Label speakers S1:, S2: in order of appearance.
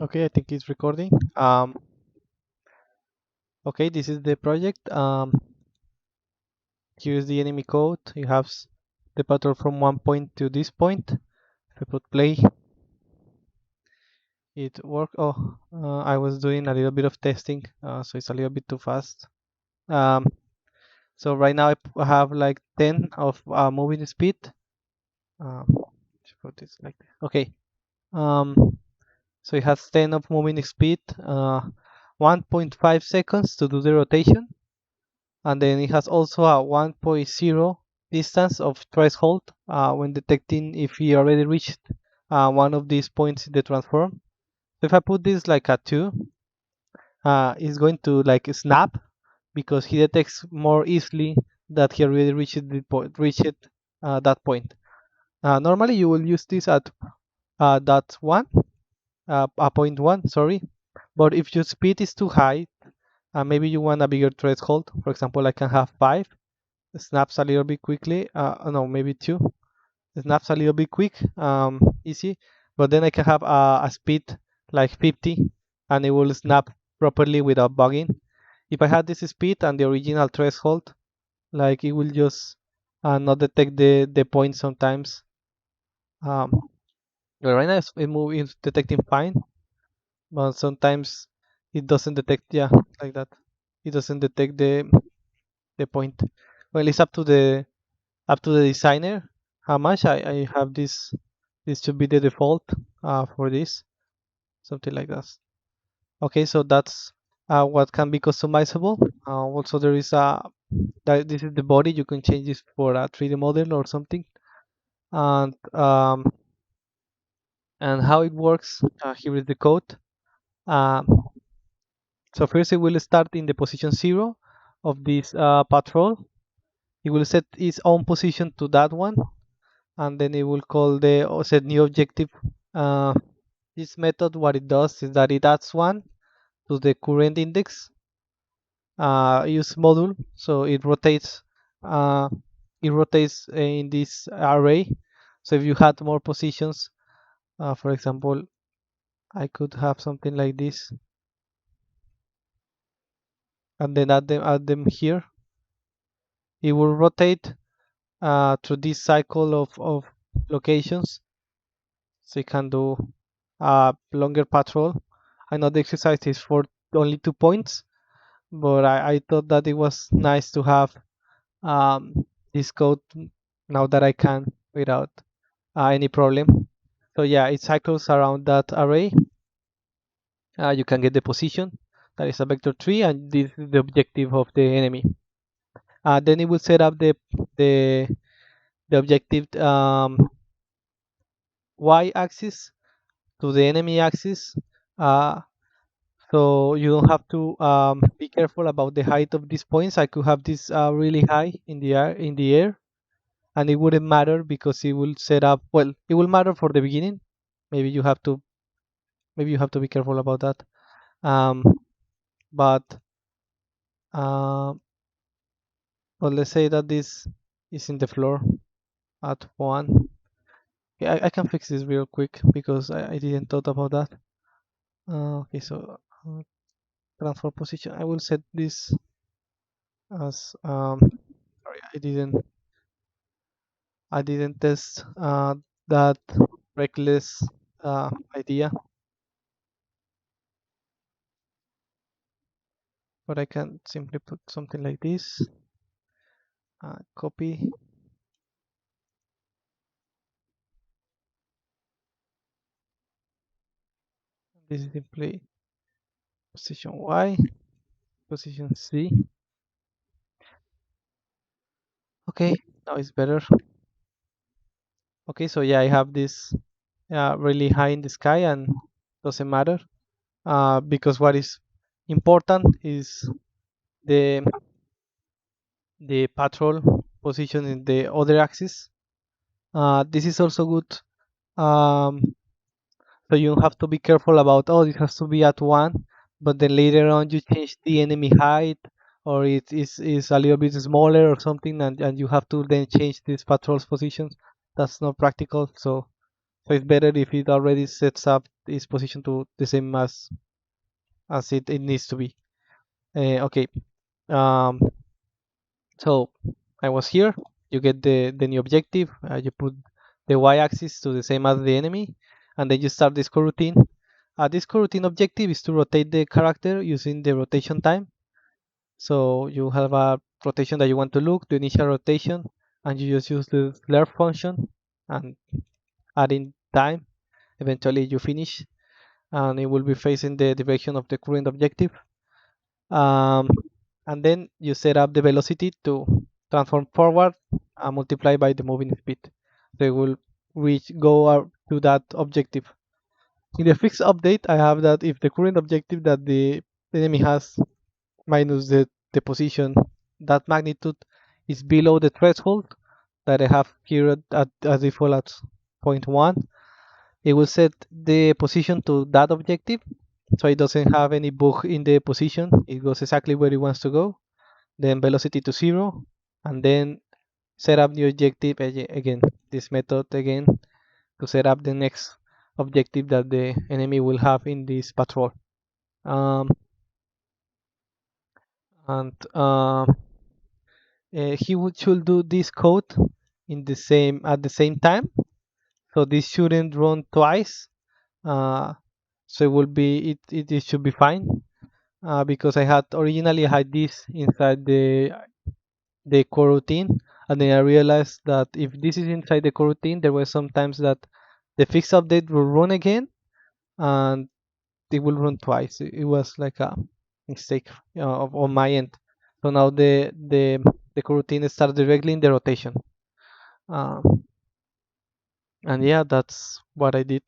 S1: Okay, I think it's recording. Okay, this is the project. Here's the enemy code. You have the patrol from one point to this point. If I put play, it worked. Oh, I was doing a little bit of testing, so it's a little bit too fast. Um, so right now I have like 10 of moving speed. Um, let's put this like this. Okay. Um, so it has 10 of moving speed, 1.5 seconds to do the rotation, and then it has also a 1.0 distance of threshold when detecting if he already reached one of these points in the transform. So if I put this like a 2, it's going to like snap because he detects more easily that he already reached the point, reached that point. Normally you will use this at that one, a point one, sorry. But if your speed is too high, maybe you want a bigger threshold. For example, I can have 5. Snaps a little bit quickly. No, maybe 2. Snaps a little bit quick, easy. But then I can have a speed like 50, and it will snap properly without bugging. If I had this speed and the original threshold, like it will just not detect the point sometimes. Um, but right now it's detecting fine, but sometimes it doesn't detect. Yeah, like that. It doesn't detect the point. Well, it's up to the designer how much I have this should be the default for this, something like that. Okay, so that's what can be customizable. Also there is that this is the body. You can change this for a 3D model or something. And um, and how it works, here is the code. um, so first it will start in the position 0 of this patrol. It will set its own position to that one, and then it will call the set new objective. Uh, this method, what it does is that it adds 1 to the current index use module, so uh, it rotates in this array. So if you had more positions, for example, I could have something like this, and then add them here. It will rotate through this cycle of locations, so you can do a longer patrol. I know the exercise is for only 2 points, but I thought that it was nice to have um, this code now that I can without any problem. So yeah, it cycles around that array. You can get the position, that is a vector 3, and this is the objective of the enemy. Then it will set up the, the objective y-axis to the enemy axis. Uh, so you don't have to be careful about the height of these points. I could have this really high in the air, and it wouldn't matter because it will set up. Well, it will matter for the beginning. Maybe you have to be careful about that. Um, but uh, well, let's say that this is in the floor at 1. Yeah, I can fix this real quick because I didn't thought about that. Okay, so transfer position. I will set this as sorry, I didn't test that reckless idea, but I can simply put something like this. Copy. This is simply position Y, position Z. Okay, now it's better. Okay, so yeah, I have this really high in the sky, and doesn't matter because what is important is the the patrol position in the other axis. This is also good, um, so you have to be careful about, oh, this has to be at 1, but then later on you change the enemy height, or it is a little bit smaller or something, and you have to then change these patrol's positions. That's not practical, so it's better if it already sets up is positioned to the same as it needs to be. Okay. Um, so I was here. You get the new objective. You put the y-axis to the same as the enemy, and then you start this coroutine. This coroutine objective is to rotate the character using the rotation time. So you have a rotation that you want to look, the initial rotation, and you just use the lerf function and adding time. Eventually you finish, and it will be facing the direction of the current objective. Um, and then you set up the velocity to transform forward and multiply by the moving speed. They will go out to that objective. In the fixed update, I have that if the current objective that the enemy has minus the position, that magnitude is below the threshold that I have here at default at 0.1, it will set the position to that objective, so it doesn't have any bug in the position. It goes exactly where it wants to go. Then velocity to 0, and then set up the objective again. This method again to set up the next objective that the enemy will have in this patrol. Um, and should do this code in the same at the same time. So this shouldn't run twice. Uh, so it will be it should be fine. Because I had originally had this inside the coroutine, and then I realized that if this is inside the coroutine, there were sometimes that the fixed update will run again, and it will run twice. It was like a mistake on my end. So now the coroutine starts directly in the rotation. Um, and yeah, that's what I did.